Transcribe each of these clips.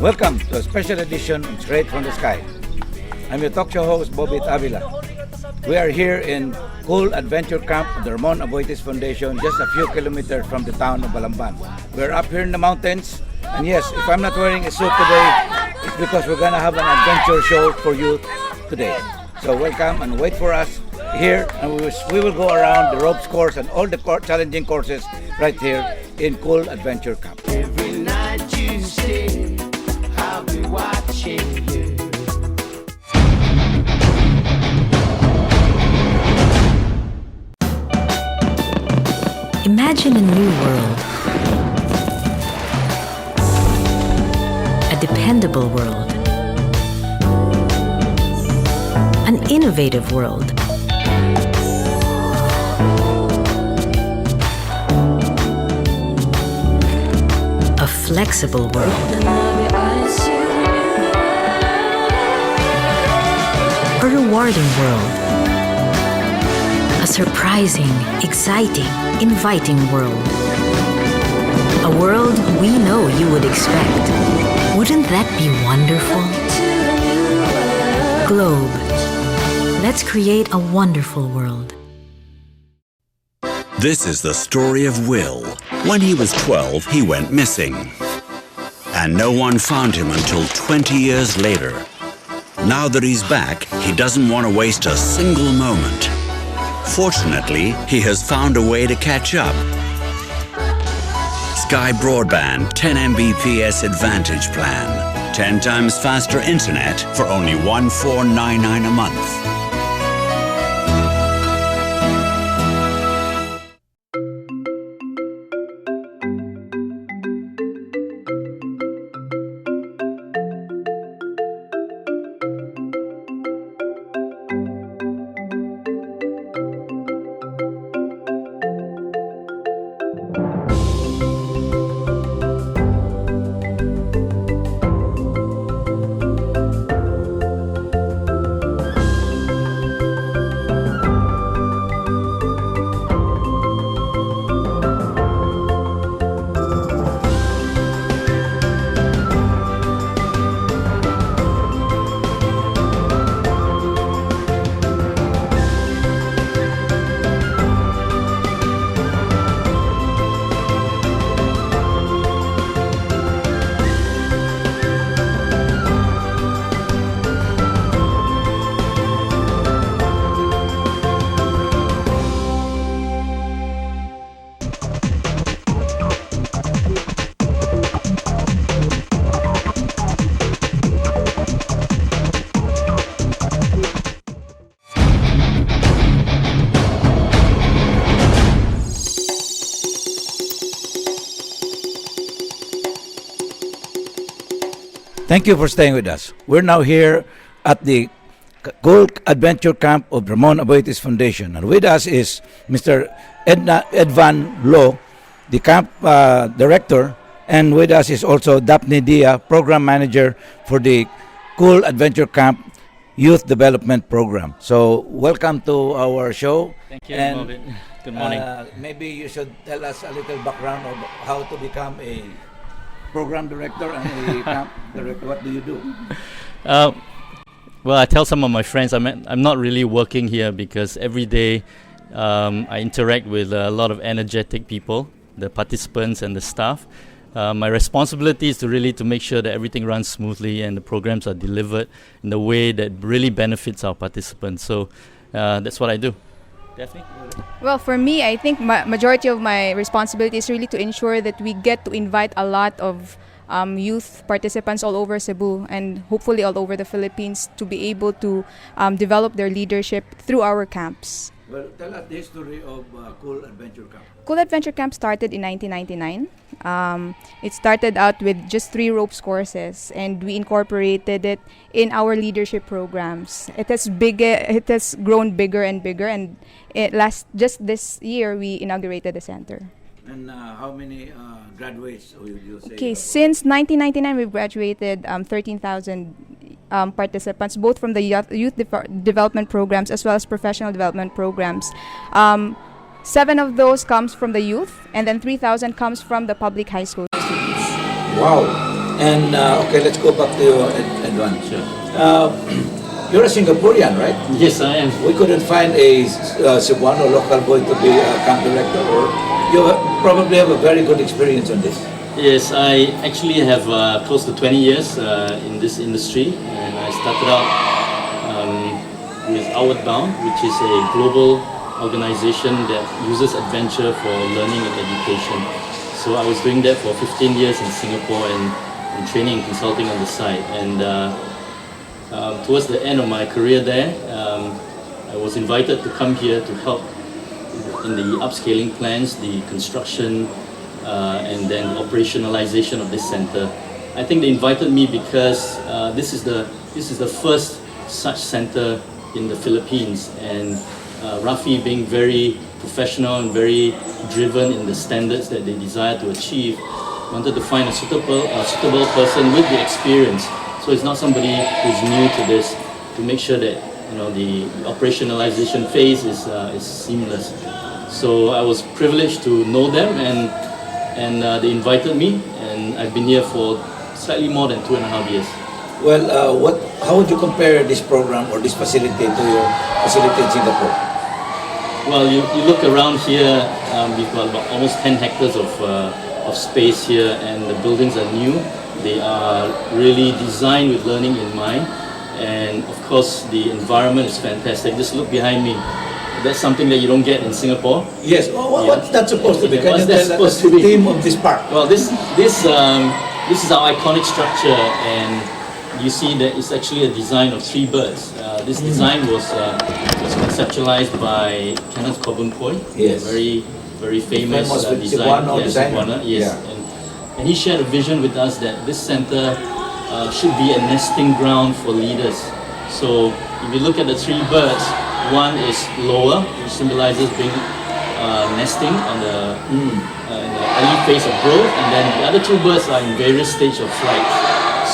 Welcome to a special edition of Straight from the Sky. I'm your talk show host, Bobit Avila. We are here in Kool Adventure Camp of the Ramon Aboitiz Foundation, just a few kilometers from the town of Balamban. We're up here in the mountains, and yes, if I'm not wearing a suit today, it's because we're gonna have an adventure show for you today. So welcome and wait for us here, and we will go around the ropes course and all the challenging courses right here in Kool Adventure Camp. Every night you stay, I'll be watching you. Imagine a new world. A dependable world. An innovative world. A flexible world. A rewarding world. A surprising, exciting, inviting world. A world we know you would expect. Wouldn't that be wonderful? Globe. Let's create a wonderful world. This is the story of Will. When he was 12, he went missing. And no one found him until 20 years later. Now that he's back, he doesn't want to waste a single moment. Fortunately, he has found a way to catch up. Sky Broadband 10 Mbps Advantage Plan. 10 times faster internet for only $1499 a month. Thank you for staying with us. We're now here at the Kool Adventure Camp of Ramon Aboitiz Foundation. And with us is Mr. Edvan Lo, the camp director. And with us is also Daphne Dia, program manager for the Kool Adventure Camp Youth Development Program. So welcome to our show. Thank you, And Bobit. Good morning. maybe you should tell us a little background of how to become a program director and a camp director. What do you do? Well, I tell some of my friends I'm not really working here because every day I interact with a lot of energetic people, the participants and the staff. My responsibility is to make sure that everything runs smoothly and the programs are delivered in the way that really benefits our participants. So that's what I do. Daphne? Well, for me, I think majority of my responsibility is really to ensure that we get to invite a lot of youth participants all over Cebu and hopefully all over the Philippines to be able to develop their leadership through our camps. Well, tell us the history of Kool Adventure Camp. Kool Adventure Camp started in 1999. It started out with just 3 ropes courses, and we incorporated it in our leadership programs. It has grown bigger and bigger, and just this year we inaugurated the center. And how many graduates would you say? Okay, since 1999 we've graduated 13,000 participants, both from the youth development programs as well as professional development programs. 7 of those comes from the youth, and then 3,000 comes from the public high school students. Wow! And okay, let's go back to you, Edwan. Sure. You're a Singaporean, right? Yes, I am. We couldn't find a Cebuano local boy to be a camp director, or you probably have a very good experience on this. Yes, I actually have close to 20 years in this industry, and I started out with Outward Bound, which is a global organization that uses adventure for learning and education. So I was doing that for 15 years in Singapore and training and consulting on the side. And towards the end of my career there, I was invited to come here to help in the upscaling plans, the construction, and then the operationalization of this center. I think they invited me because this is the first such center in the Philippines, and Rafi, being very professional and very driven in the standards that they desire to achieve, wanted to find a suitable person with the experience. So it's not somebody who's new to this, to make sure that the operationalization phase is seamless. So I was privileged to know them, and they invited me, and I've been here for slightly more than 2.5 years. Well, how would you compare this program or this facility to your facility in Singapore? Well, you look around here, we've got about almost 10 hectares of space here, and the buildings are new. They are really designed with learning in mind, and of course the environment is fantastic. Just look behind me. That's something that you don't get in Singapore. Yes. What's that supposed to be? What's Can you that tell supposed us to the be? theme of this park? Well, this is our iconic structure, and you see that it's actually a design of 3 birds. This design was conceptualized by Kenneth Coburn-Coy, Yes. very famous Cebuano designer. Cebuano, yes. Yeah. And he shared a vision with us that this center should be a nesting ground for leaders. So if you look at the 3 birds, one is lower, which symbolizes being nesting on in the early phase of growth, and then the other 2 birds are in various stages of flight.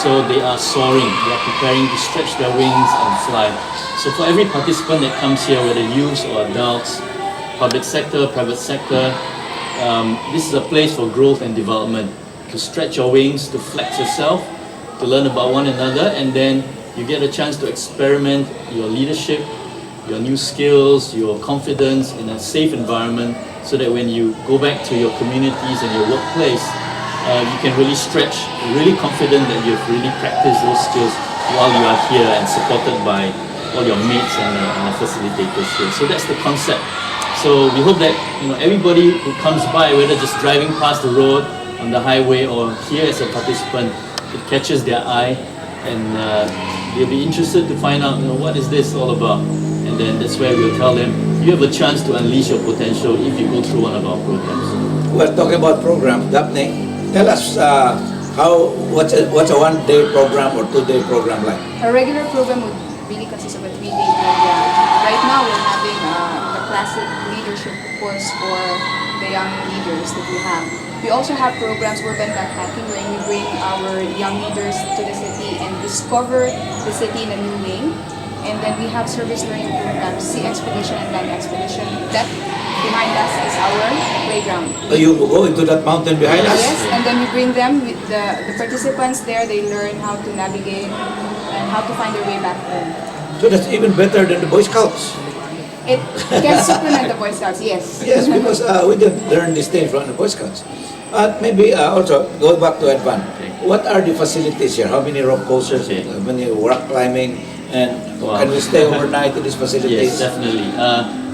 So they are soaring, they are preparing to stretch their wings and fly. So for every participant that comes here, whether youths or adults, public sector, private sector, this is a place for growth and development, to stretch your wings, to flex yourself, to learn about one another, and then you get a chance to experiment your leadership, your new skills, your confidence in a safe environment, so that when you go back to your communities and your workplace, you can really stretch, really confident that you've really practiced those skills while you are here and supported by all your mates and the facilitators here. So that's the concept. So we hope that everybody who comes by, whether just driving past the road, on the highway, or here as a participant, it catches their eye, and they'll be interested to find out what is this all about. And then that's where we'll tell them, you have a chance to unleash your potential if you go through one of our programs. Well, talking about programs, Daphne, tell us what's a 1-day program or 2-day program like? A regular program would really consist of a 3-day program. Right now, we're having the classic leadership course for the young leaders that we have. We also have programs, urban backpacking, where we bring our young leaders to the city and discover the city in a new way. And then we have service learning programs, Sea Expedition and Land Expedition. That behind us is our playground. So you go into that mountain behind us? Yes, and then we bring them with the participants there. They learn how to navigate and how to find their way back home. So that's even better than the Boy Scouts. It can supplement the Boy Scouts, yes. Yes, because we didn't learn this thing from the Boy Scouts. Maybe also, go back to Advan. What are the facilities here? How many rock coasters, how many rock climbing, and can we stay overnight in these facilities? Yes, definitely.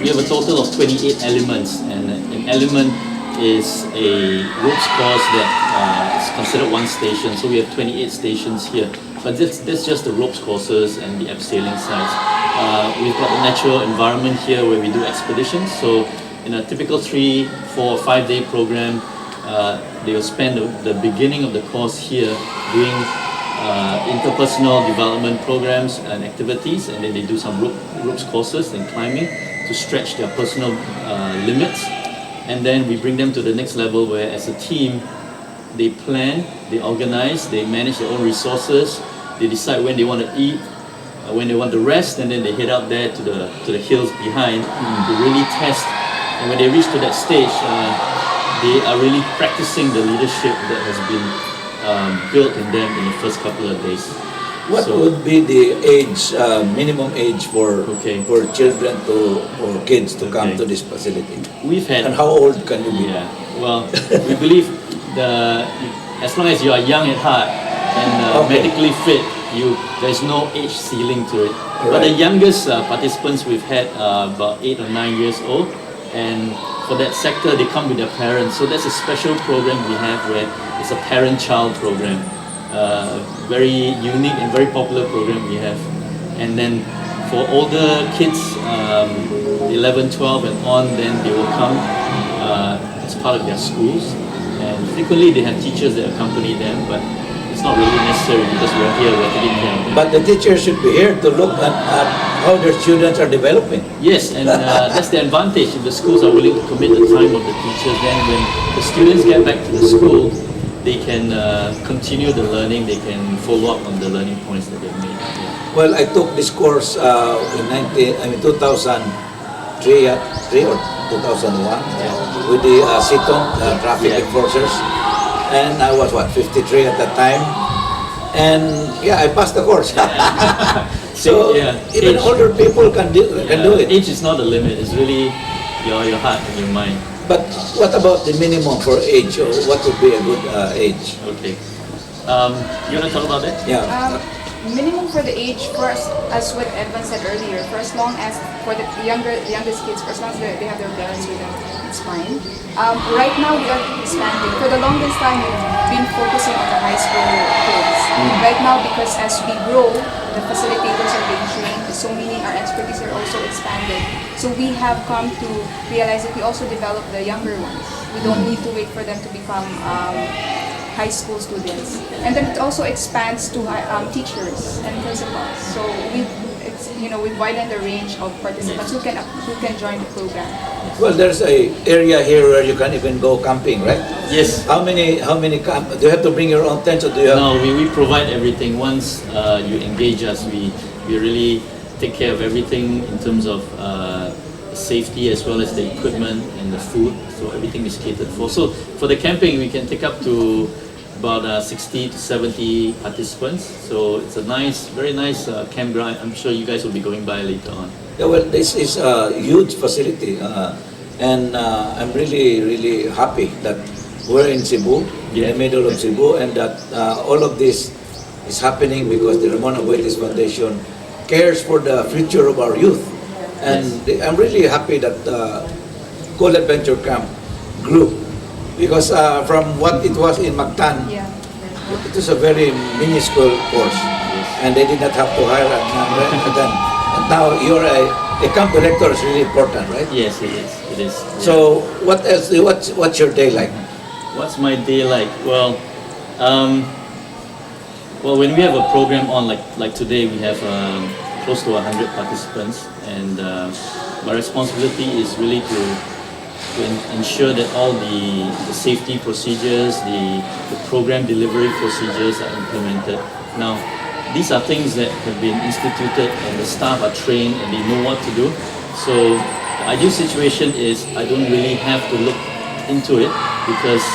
We have a total of 28 elements, and an element is a ropes course that is considered one station. So we have 28 stations here. But that's just the ropes courses and the abseiling sites. We've got a natural environment here where we do expeditions. So in a typical 3, 4, 5-day program, they will spend the beginning of the course here doing interpersonal development programs and activities, and then they do some ropes courses and climbing to stretch their personal limits. And then we bring them to the next level, where as a team they plan, they organize, they manage their own resources, they decide when they want to eat, when they want to rest, and then they head out there to the hills behind to really test. And when they reach to that stage, they are really practicing the leadership that has been built in them in the first couple of days. What So- would be the age, minimum age for Okay. for children to or kids to come Okay. to this facility? We've had And how old can you be? Yeah, well, we believe as long as you are young at heart and Okay. medically fit, there's no age ceiling to it. But the Right. youngest participants we've had are about 8 or 9 years old, and for that sector, they come with their parents. So that's a special program we have where it's a parent-child program. Very unique and very popular program we have. And then for older kids, 11, 12 and on, then they will come as part of their schools. And frequently they have teachers that accompany them, but it's not really necessary because we're here, we're taking care of them. But the teachers should be here to look at how their students are developing. Yes, and that's the advantage. If the schools are willing to commit the time of the teachers, then when the students get back to the school, they can continue the learning, they can follow up on the learning points that they've made. Yeah. Well, I took this course in 2003 or 2001 with the CITOM, Traffic Yeah. Enforcers, and I was 53 at that time, and yeah, I passed the course. So Yeah, even age- older people can do it. Age is not the limit, it's really your heart and your mind. But what about the minimum for age? Or what would be a good age? Okay. You want to talk about that? Yeah. Minimum for the age, for as what Evan said earlier, for as long as for the youngest kids, for as long as they have their parents with them, it's fine. Right now we are expanding. For the longest time, we've been focusing on the high school kids. Right now, because as we grow, the facilitators are being trained, so meaning our expertise are also expanded. So we have come to realize that we also develop the younger ones. We don't need to wait for them to become high school students, and then it also expands to teachers and principals. So we've widened the range of participants who can join the program. Well, there's a area here where you can even go camping, right? Yes. How many camp? Do you have to bring your own tents, or do you have? No, we provide everything. Once you engage us, we really take care of everything in terms of safety as well as the equipment and the food. So everything is catered for. So for the camping, we can take up to about 60 to 70 participants. So it's a very nice campground. I'm sure you guys will be going by later on. Yeah, well, this is a huge facility, and I'm really, really happy that we're in Cebu, in the middle of Cebu, and that all of this is happening because the Ramon Aboitiz Foundation cares for the future of our youth. And I'm really happy that Kool Adventure Camp grew, because from what it was in Mactan, Yeah. it was a very minuscule course, and they did not have to hire a gun. And now you're a camp director is really important, right? Yes, it is. It is. Yeah. So what else? What's your day like? What's my day like? Well, when we have a program on like today, we have close to 100 participants, and my responsibility is really to ensure that all the safety procedures, the program delivery procedures are implemented. Now, these are things that have been instituted and the staff are trained and they know what to do. So the ideal situation is I don't really have to look into it, because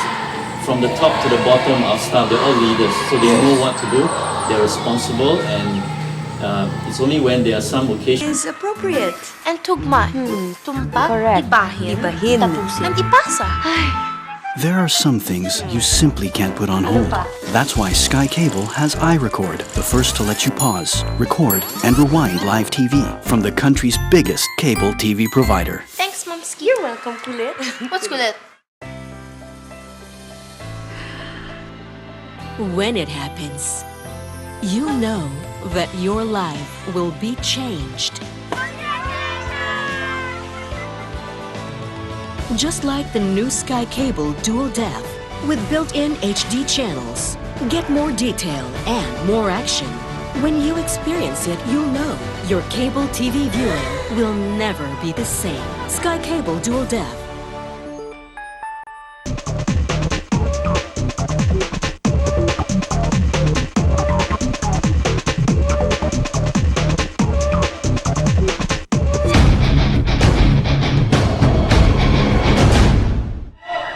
from the top to the bottom, our staff, they're all leaders. So they know what to do, they're responsible, and it's only when there are some occasions. Is appropriate. And tugma. Tumpak, Correct. ibahin, Ibahin. tapusin, and ipasa. There are some things you simply can't put on hold. That's why Skycable has iRecord, the first to let you pause, record, and rewind live TV from the country's biggest cable TV provider. Thanks, Momski. You're welcome, Kulit. What's Kulit? When it happens, you know that your life will be changed. Just like the new Skycable Dual Def with built-in HD channels. Get more detail and more action. When you experience it, you'll know your cable TV viewing will never be the same. Skycable Dual Def.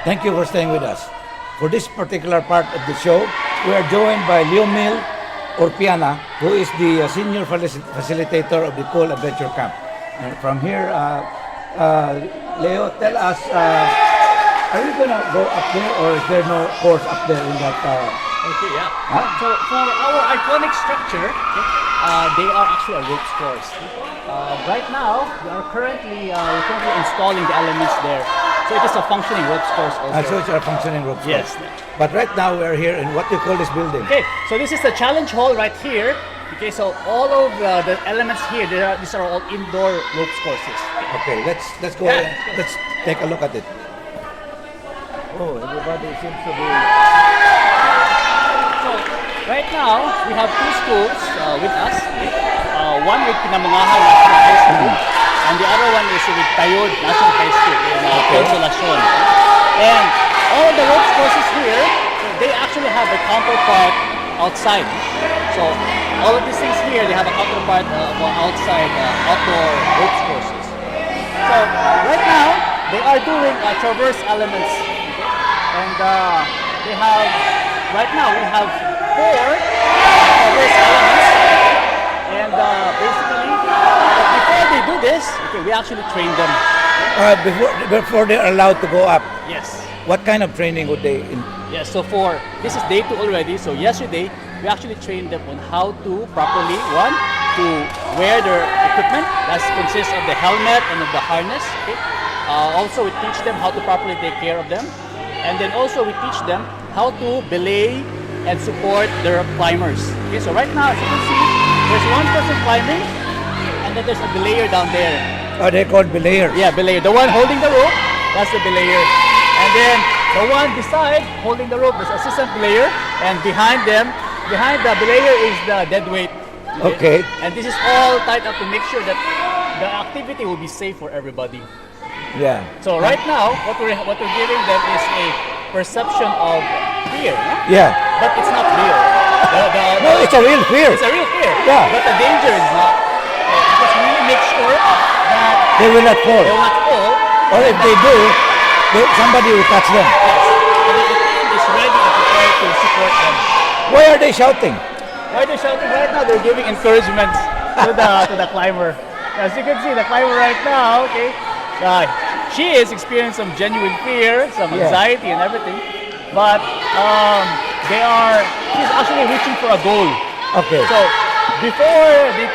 Thank you for staying with us. For this particular part of the show, we are joined by Leomil Orpiana, who is the senior facilitator of the Kool Adventure Camp. And from here, Leo, tell us, are you going to go up there, or is there no course up there in that? Okay, yeah. Huh? So for our iconic structure, they are actually a ropes course. Right now, we're currently installing the elements there. So it is a functioning ropes course also. So it's a functioning rope Yes. course. But right now we are here in what you call this building. Okay, so this is the challenge hall right here. Okay, so all of the elements here, these are all indoor ropes courses. Okay, let's go Yeah. ahead. Let's take a look at it. Oh, everybody seems to be. So right now, we have two schools with us. One with Pinamungahan National High School, and the other one is with Tayod National High School in Consolacion. And all the ropes courses here, they actually have a counterpart outside. So all of these things here, they have a counterpart outside outdoor ropes courses. So right now, they are doing traverse elements. And they have, right now we have 4 traverse elements. And basically, before they do this, okay, we actually train them. Before they're allowed to go up, Yes. what kind of training would they? Yes, so this is day 2 already. So yesterday, we actually trained them on how to properly, to wear their equipment. That consists of the helmet and of the harness. Okay? Also, we teach them how to properly take care of them. And then also, we teach them how to belay and support their climbers. Okay, so right now, as you can see, there's one person climbing, and then there's a belayer down there. Oh, they're called belayers. Yeah, belayer. The one holding the rope, that's the belayer. And then the one beside holding the rope is assistant belayer, and behind the belayer is the dead weight. Okay. And this is all tied up to make sure that the activity will be safe for everybody. Yeah. So right now, what we're giving them is a perception of fear. No? Yeah. But it's not real. No, it's a real fear. It's a real fear. Yeah. But the danger is not. Because we really make sure that They will not fall. they will not fall. Or if they do, somebody will catch them. Yes. And the team is ready and prepared to support them. Why are they shouting? Why they're shouting right now? They're giving encouragement to the climber. As you can see, the climber right now, okay, she is experiencing some genuine fear, some anxiety and everything. But she's actually reaching for a goal. Okay. So before they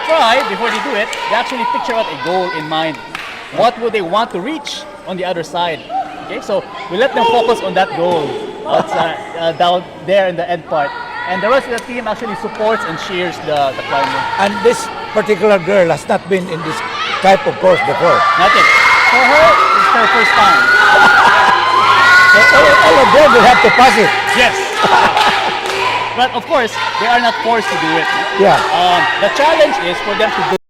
do it, they actually picture out a goal in mind. What would they want to reach on the other side? Okay, so we let them focus on that goal. That's down there in the end part. And the rest of the team actually supports and cheers the climber. And this particular girl has not been in this type of course before. Not yet. For her, it's her first time. So all of them will have to pass it. Yes. But of course, they are not forced to do it. Yeah. The challenge is for them to do